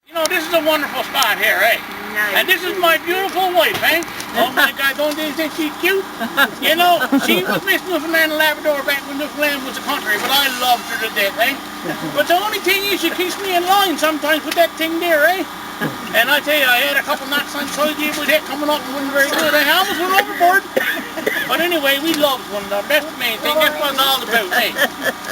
You know, this is a wonderful spot here, eh? Nice. And this is my beautiful wife, eh? Oh my God, don't you think she's cute? You know, she was Miss Newfoundland and Labrador back when Newfoundland was a country, but I loved her to death, eh? But the only thing is she keeps me in line sometimes with that thing there, eh? And I tell you, I had a couple knots on side with that coming up and wasn't very good. I almost went overboard. But anyway, we loved one another. That's the main thing. That's what it's all about, eh?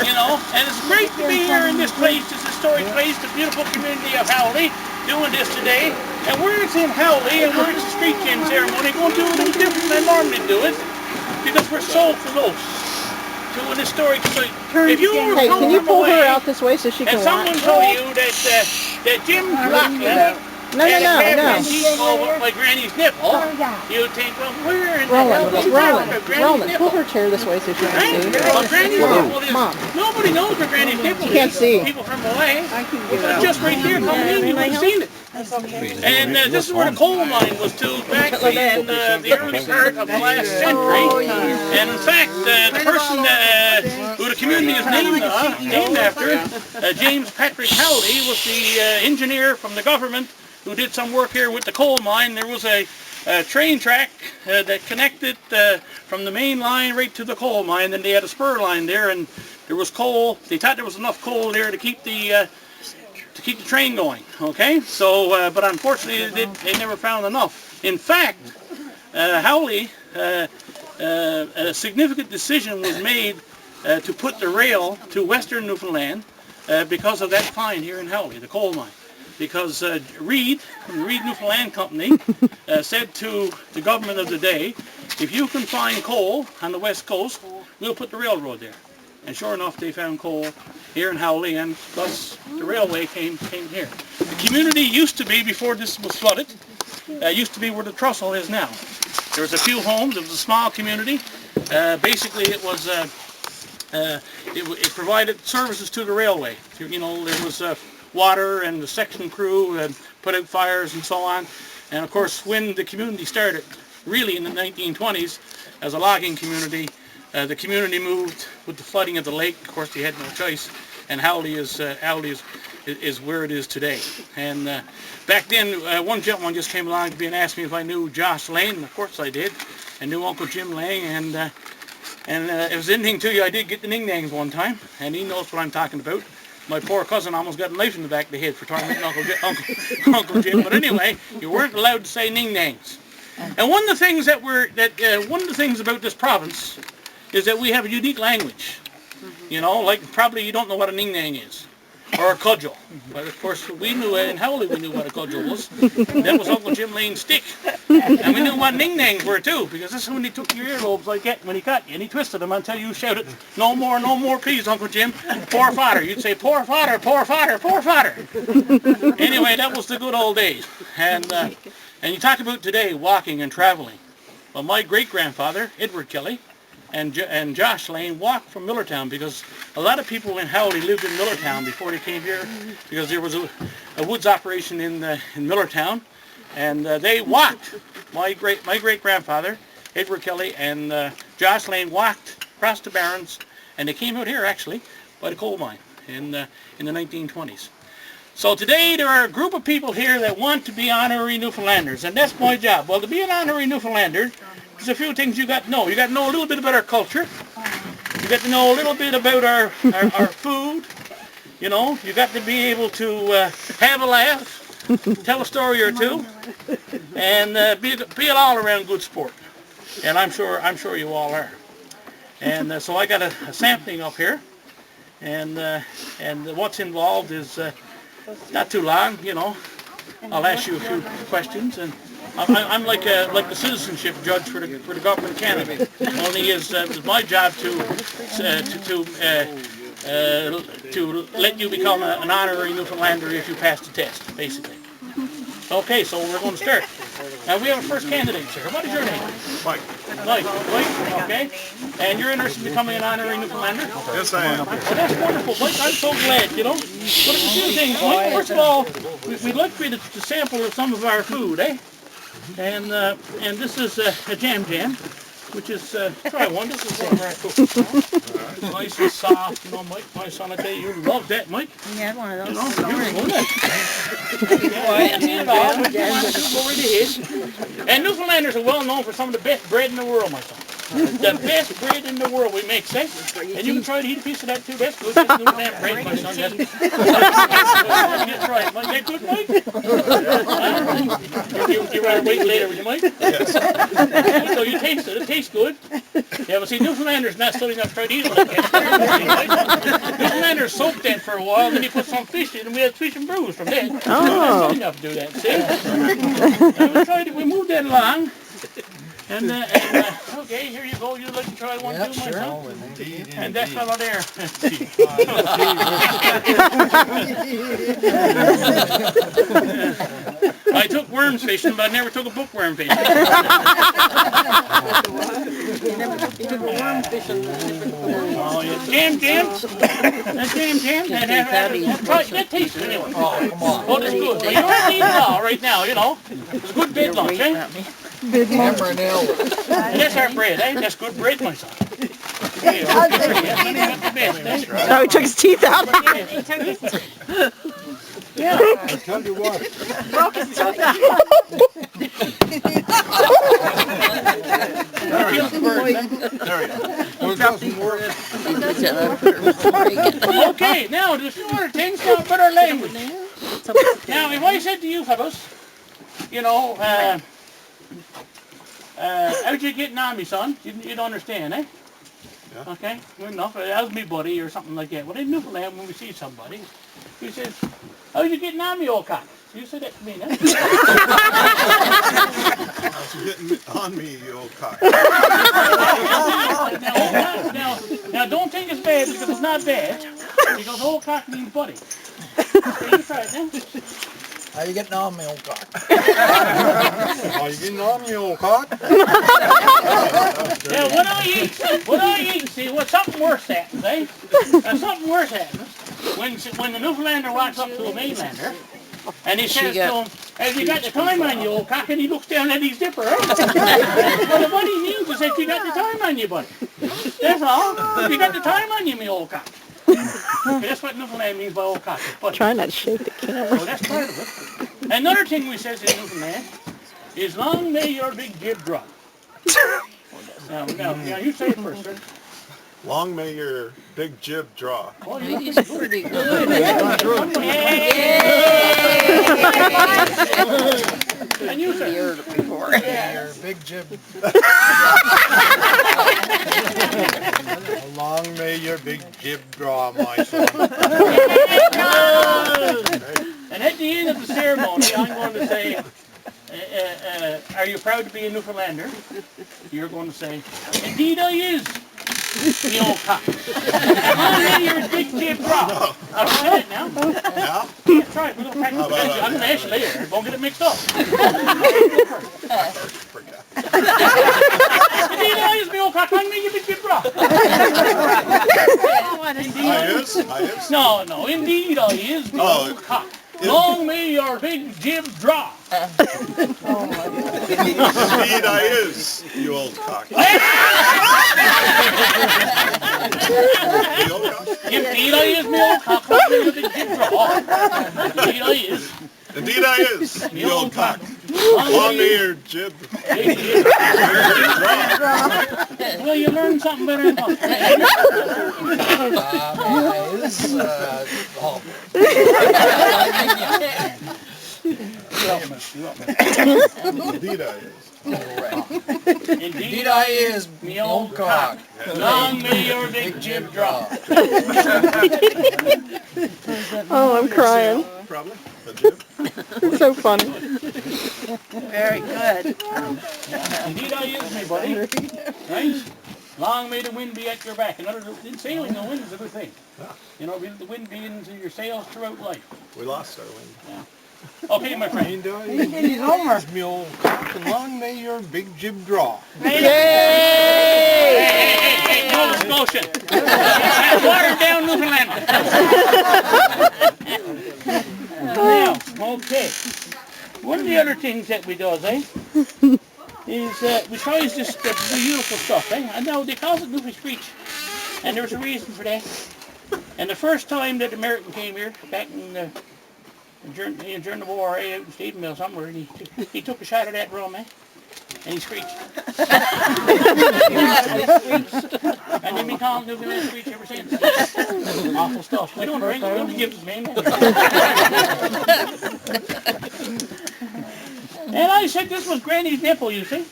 You know, and it's great to be here in this place, this historic place, the beautiful community of Holwey, doing this today. And we're in Holwey, and we're at the street gin ceremony. Going to do a little different than I normally do it, because we're so close to an historic site. If you were Hey, can you pull away, her out this way so she can and someone watch? told you that Jim Loughlin No. over my granny's nipple, you'd think, well, where in the hell did you find her granny's Roland, nipple? pull her chair this way so she can see. Well, granny's nipple is, Mom. nobody knows where granny's nipple is. Can't see. People from away. It's just right there coming in, you would have seen it. And this is where the coal mine was too, back in the early part of the last century. And in fact, the person who the community is named after, James Patrick Holwey, was the engineer from the government who did some work here with the coal mine. There was a train track that connected from the main line right to the coal mine, and they had a spur line there, and there was coal. They thought there was enough coal there to keep the train going. Okay, so but unfortunately they never found enough. In fact, Holwey, a significant decision was made to put the rail to western Newfoundland because of that find here in Holwey, the coal mine. Because Reed, from the Reed Newfoundland Company, said to the government of the day, if you can find coal on the west coast, we'll put the railroad there. And sure enough, they found coal here in Holwey, and thus the railway came here. The community used to be, before this was flooded, used to be where the trestle is now. There was a few homes. It was a small community. Basically, it was it provided services to the railway. You know, there was water, and the section crew put out fires and so on. And of course, when the community started, really in the 1920s, as a logging community, the community moved with the flooding of the lake. Of course, they had no choice, and Holwey is where it is today. And back then, one gentleman just came along and asked me if I knew Josh Lane, and of course I did, and knew Uncle Jim Lang, and if it was anything to you, I did get the ning-nangs one time, and he knows what I'm talking about. My poor cousin almost got a knife in the back of the head for tormenting Uncle Jim. But anyway, you weren't allowed to say ning-nangs. And one of the things about this province is that we have a unique language. You know, like probably you don't know what a ning-nang is, or a cudgel. But of course, we knew in Holwey we knew what a cudgel was. That was Uncle Jim Lane's stick. And we knew what ning-nangs were too, because this is when he took your earlobes like that when he cut you, and he twisted them until you shouted, no more, please, Uncle Jim, poor fodder. You'd say, poor fodder, poor fodder, poor fodder. Anyway, that was the good old days. And you talk about today, walking and traveling. Well, my great-grandfather, Edward Kelly, and Josh Lane walked from Millertown, because a lot of people in Holwey lived in Millertown before they came here, because there was a woods operation in Millertown, and they walked. My great-grandfather, Edward Kelly, and Josh Lane walked across the Barrens, and they came out here actually by the coal mine in the 1920s. So today there are a group of people here that want to be honorary Newfoundlanders, and that's my job. Well, to be an honorary Newfoundlander, there's a few things you got to know. You got to know a little bit about our culture. You got to know a little bit about our food. You know, you got to be able to have a laugh, tell a story or two, and be an all-around good sport. And I'm sure you all are. And so I got a sampling up here, and what's involved is not too long. You know, I'll ask you a few questions, and I'm like the citizenship judge for the government of Canada. Only it's my job to let you become an honorary Newfoundlander if you pass the test, basically. Okay, so we're going to start. Now we have a first candidate, sir. What is your name? Mike. Mike, okay. And you're interested in becoming an honorary Newfoundlander? Yes, I am. Well, that's wonderful, Mike. I'm so glad, you know. But there's a few things, Mike. First of all, we'd like for you to sample some of our food, eh? And this is a jam. which is, try one. This is one of our cookies. Nice and soft, you know, Mike. My son, I tell you, you love that, Mike. We had one of those. You know, this morning. go right ahead. And Newfoundlanders are well known for some of the best bread in the world, my son. The best bread in the world we make, see? And you can try to eat a piece of that too. That's good. That's Newfoundland bread, my son. That's try it. Mike, that good, Mike? You rather wait later, would you, Mike? Yes. So you taste it. It tastes good. Yeah, but see, Newfoundlanders not silly enough to try to eat it like that. Newfoundlanders soak that for a while, then you put some fish in, and we had fish and brews from that. Oh. Not silly enough to do that, see? We moved that along. And okay, here you go. You'd like to try one too, my son? And that fellow there. I took worms fishing, but I never took a bookworm fishing. You took a worm fishing. Oh, yeah. Jam. That jam. That tastes it anyway. Oh, come on. Oh, that's good. Well, you don't need it all right now, you know. It's a good bed lunch, eh? And that's our bread, eh? That's good bread, my son. Yeah, Oh, he took his teeth out. yeah. I'll tell you what. Broke his tooth out. Okay, now there's two other things now about our language. Now, if I said to you fellows, you know, how'd you getting on, me son? You'd understand, eh? Yeah. Okay, good enough. That was me buddy or something like that. Well, in Newfoundland, when we see somebody, he says, how's you getting on, me old cock? You said that to me, eh? How's you getting on me, you old cock? Now, don't think it's bad because it's not bad. Because old cock means buddy. Okay, you try it now. How you getting on, me old cock? Are you getting on me, old cock? Now, what I eat, see, what something worse happens, eh? Something worse happens when the Newfoundlander walks up to a Mainlander, and he says to him, have you got the time on you, old cock? And he looks down at his zipper, eh? Well, what he means is that you got the time on you, buddy. That's all. You got the time on you, me old cock. Okay, that's what Newfoundland means by old cock. Try not to shake the camera. Well, that's part of it. Another thing we says in Newfoundland is long may your big jib drop. Now, you say it first, sir. Long may your big jib draw. Oh, he's pretty good. And you, sir. Your big jib. Long may your big jib draw, my son. And at the end of the ceremony, I'm going to say, are you proud to be a Newfoundlander? You're going to say, indeed I is. The old cock. Long may your big jib drop. I'll try it now. Yeah? Yeah, try it. We're going to practice. I'm going to ask you later. Don't get it mixed up. Indeed I is, the old cock. Long may your big jib drop. I is? No, indeed I is, the old cock. Long may your big jib drop. Indeed I is, you old cock. Indeed I is, me old cock. Long may your big jib drop. Indeed I is. Indeed I is, you old cock. Long may your jib draw. Well, you learned something better than that. Indeed I is. Indeed I is, me old cock. Long may your big jib drop. Oh, I'm crying. Probably. The jib. It's so funny. Very good. Indeed I is, me buddy. Right? Long may the wind be at your back. In sailing, the wind is a good thing. You know, the wind be into your sails throughout life. We lost our wind. Yeah. Okay, my friend. Indeed I is, me old cock, and long may your big jib draw. Hey, Nova Scotia. Water down Newfoundland. Now, okay. One of the other things that we does, is we tries this beautiful stuff, eh? And now they call it Screeched, and there's a reason for that. And the first time that the American came here, back in during the war, out in Stephenville somewhere, and he took a shot of that rum, eh? And he screeched. And they've been calling Newfoundland Screeched ever since. Awful stuff. We don't drink it, we only give it, man. And I said this was Granny's nipple, you see.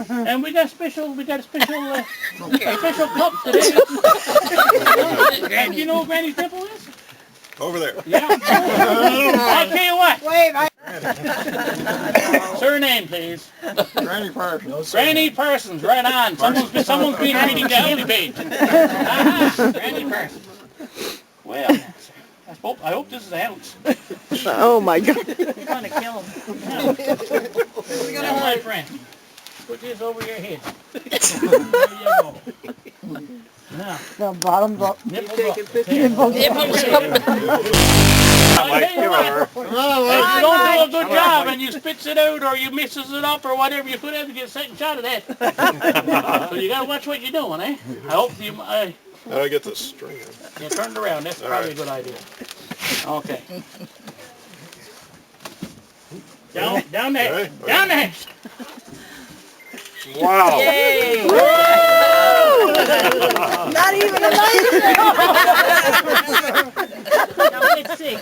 And we got a special cup today. And you know what Granny's nipple is? Over there. Yeah. I'll tell you what. Wait, Surname, please. Granny Parsons. Granny Parsons, right on. Someone's been reading the holy page. Granny Parsons. Well, I hope this is a house. Oh my God. you're gonna kill him. Now, my friend, put this over your head. There you go. Now, The bottom's up. nipples up. Nipples I tell you what, if you don't do a good job and you spits it out or you misses it up or whatever, you could have to get a second shot of that. So you gotta watch what you're doing, eh? I hope you, How do I get this string? yeah, turn it around. That's probably a good idea. Okay. Down the hatch. Down the hatch. Wow. Yay! Not even a light. Now let's see. I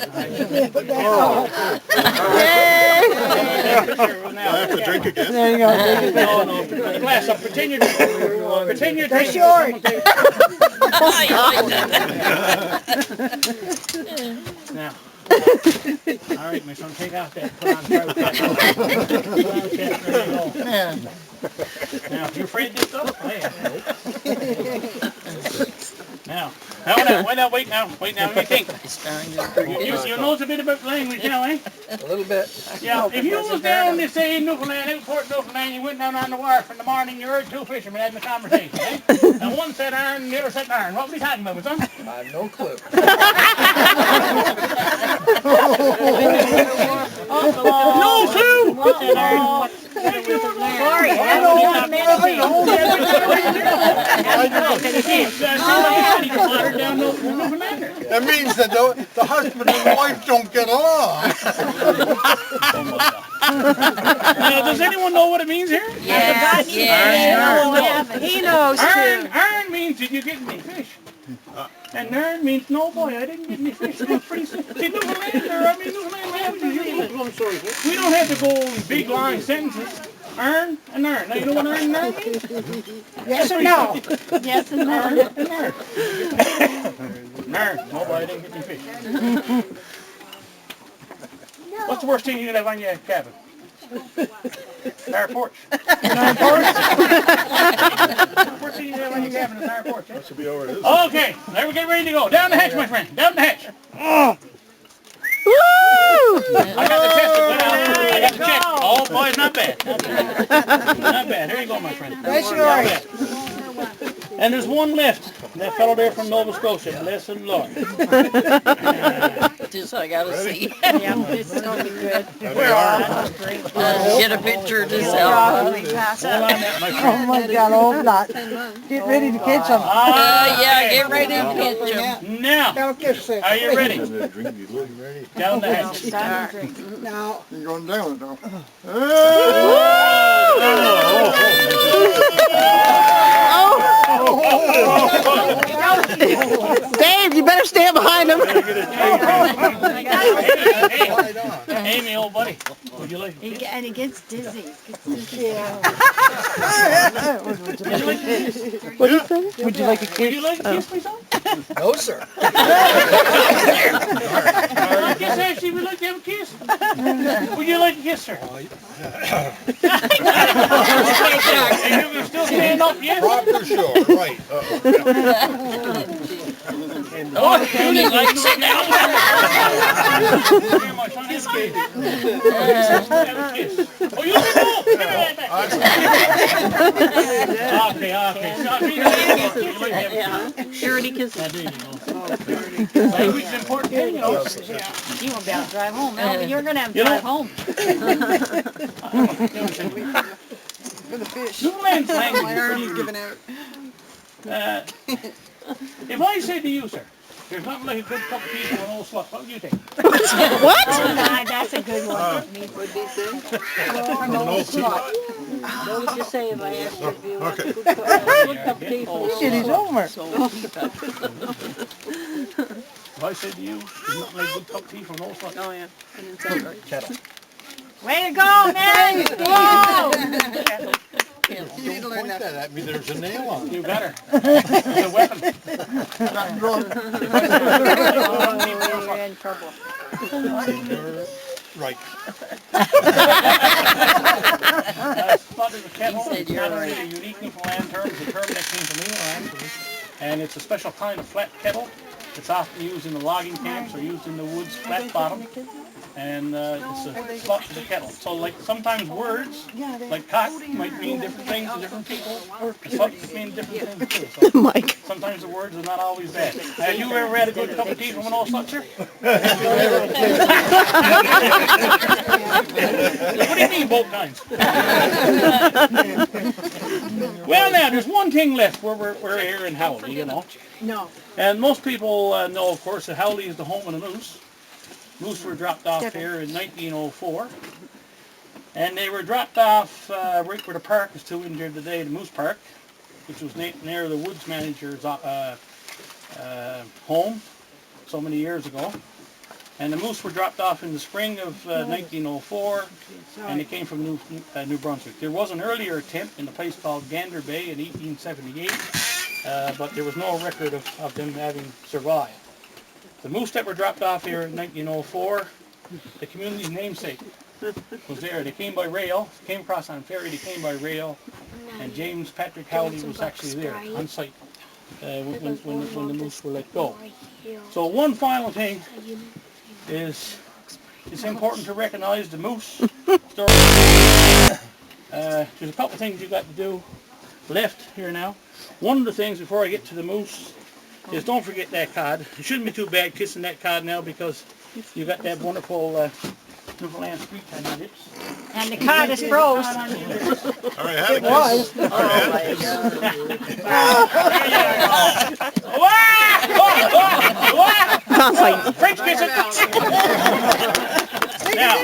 have to drink again? There you go. No, put the glass up. Pretend you're drinking. They're short. Now. All right, my son, take out that. Put on the cap. There you go. Now, you afraid of this stuff? Oh, yeah. Now, wait now, let me think. You know a bit about language now, eh? A little bit. Yeah, if you was down this say in Newfoundland, Newport, Newfoundland, you went down on the wharf in the morning, you heard two fishermen having a conversation, eh? And one said iron, and the other said iron. What were they talking about, my son? I have no clue. No clue! Sorry, That means that the husband and wife don't get along. Does anyone know what it means here? Yeah. He knows too. Iron means did you get any fish? And nern means no boy, I didn't get any fish. That's pretty simple. See, Newfoundland languages, we don't have to go in big long sentences. Earn and earn. Now you know what earn and earn means? Yes or no? Yes and no. Earn and earn. Earn. No boy, I didn't get any fish. What's the worst thing you can have on your cabin? Our porch. Our porch? Worst thing you can have on your cabin is our porch. That should be over this. Okay, now we're getting ready to go. Down the hatch, my friend. Down the hatch. Woo! I got the test. I got the check. Oh, boy, it's not bad. Not bad. Not bad. Here you go, my friend. Nice story. And there's one left. That fellow there from Nova Scotia. Bless the Lord. Just I gotta see. Yeah, this is gonna be good. Where are Get a picture to sell. Probably pass Hold out. on there, my friend. Oh my God, hope not. Get ready to catch them. Yeah, get ready to catch them. Now, Don't get sick. are you ready? Down the hatch. Now. You're going down, though. Dave, you better stand behind him. Hey, Amy, old buddy. Would you like And he gets dizzy. Yeah. What do you say? Would you like a Would you like to kiss me, son? No, sir. I guess actually we'd like to have a kiss. Would you like to kiss her? And you can still stand up, yes? Proper show, right. Oh, you like sit down. Here, my son, have a kiss. Have a kiss. Oh, you can go. Give me that back. Okay. Surety kisses. There you go. Language is important thing, you know. You won't be able to drive home, Elvin. You're gonna have to drive home. for the fish. Newfoundland's language My is arm's pretty giving out. if I said to you, sir, there's nothing like a good cup of tea from an old slut, what would you take? What? Oh, nah, that's a good one. What'd he say? What would you say if I asked you if you want Okay. a good cup of tea from Shit, he's over. If I said to you, there's nothing like a good cup of tea from an old slut. Oh, yeah. I didn't sound right. Kettle. Way to go, man! Whoa! You need to learn Point that. that at me, there's a nail on it. You got her. It's a weapon. You're in trouble. You're right. Slut is a kettle. He said It's you're not only right. a unique Newfoundland term, it's a term that came from England, and it's a special kind of flat kettle. It's often used in the logging camps or used in the woods flat bottom. And it's a slut to the kettle. So like sometimes words, like cock, might mean different things to different people. Slut can mean different things too. So Mike. sometimes the words are not always bad. Have you ever had a good cup of tea from an old slut, sir? What do you mean, both kinds? Well, now there's one thing left. We're here in Holwey, you know. No. And most people know, of course, that Holwey is the home of the moose. Moose were dropped off here in 1904. And they were dropped off right where the park is to injured today, the Moose Park, which was near the woods manager's home so many years ago. And the moose were dropped off in the spring of 1904, and they came from New Brunswick. There was an earlier attempt in a place called Gander Bay in 1878, but there was no record of them having survived. The moose that were dropped off here in 1904, the community's namesake was there. They came by rail, came across on ferry, they came by rail, and James Patrick Howley was actually there on site when the moose were let go. So one final thing is it's important to recognize the moose story. There's a couple of things you got to do left here now. One of the things before I get to the moose is don't forget that cod. It shouldn't be too bad kissing that cod now because you got that wonderful Newfoundland Screeched on your lips. And the cod is froze. All right, have a kiss. Sounds like French kiss it. Now,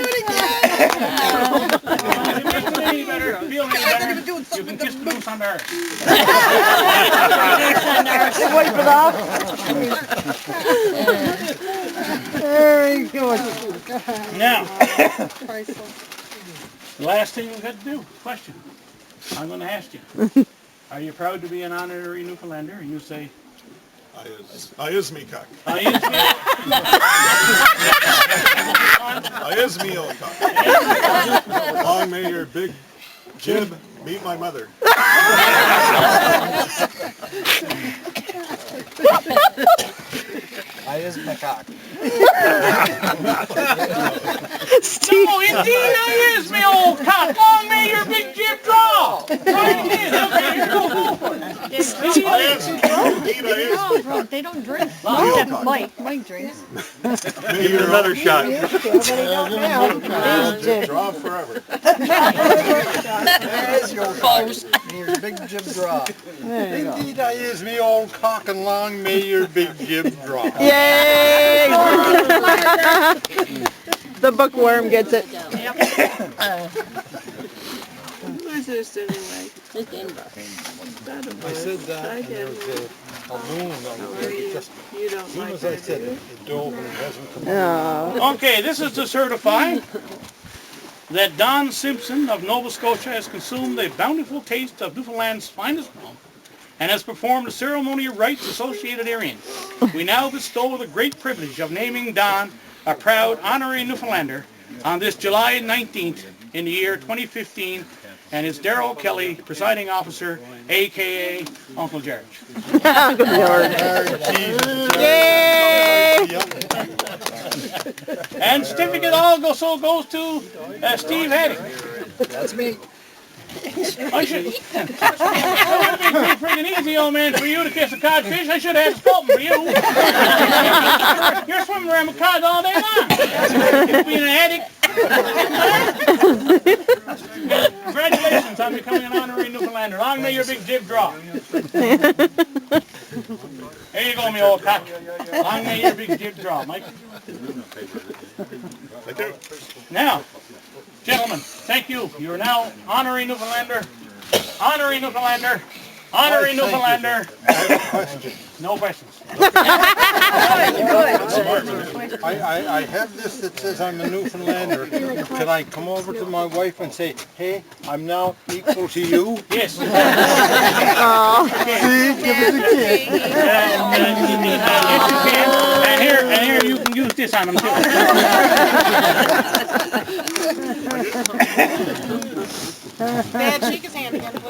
feel any better, you can kiss the moose on the earth. wipe it off. Very good. Now, the last thing we've got to do, question. I'm going to ask you. Are you proud to be an honorary Newfoundlander? And you say, I is me cock. I is me. I is me old cock. Long may your big jib meet my mother. I is my cock. Steve. No, indeed I is me old cock. Long may your big jib draw. Right it is. Okay, here, go for it. Indeed I is me They don't drink. cock. Mike drinks. Give it another shot. Draw forever. There's your cock. Your big jib draw. Indeed I is me old cock, and long may your big jib draw. Yay! The bookworm gets it. Where's this anyway? It's in there. I said that, and there was a balloon on it. Just You don't as soon like as I that, said do it, you? it dove and it hasn't come out. Oh. Okay, this is to certify that Don Simpson of Nova Scotia has consumed a bountiful taste of Newfoundland's finest rum and has performed the ceremonial rites associated therein. We now bestow the great privilege of naming Don a proud honorary Newfoundlander on this July 19th in the year 2015, and it's Darrell Kelly, presiding officer, a.k.a. Uncle George. Uncle George. Yay! And certificate also goes to Steve Haddock. That's me. I should. It would have been pretty friggin' easy, old man, for you to kiss a codfish. I should have had a sculpin for you. You're swimming around with cod all day long. It's being an addict. Congratulations on becoming an honorary Newfoundlander. Long may your big jib draw. There you go, me old cock. Long may your big jib draw, Mike. Thank you. Now, gentlemen, thank you. You are now honorary Newfoundlander. Honorary Newfoundlander. Honorary Newfoundlander. No questions. I have this that says I'm a Newfoundlander. Can I come over to my wife and say, hey, I'm now equal to you? Yes. See, give us a kiss. Yes, you can. And here you can use this on them too. Dad, shake his hand again.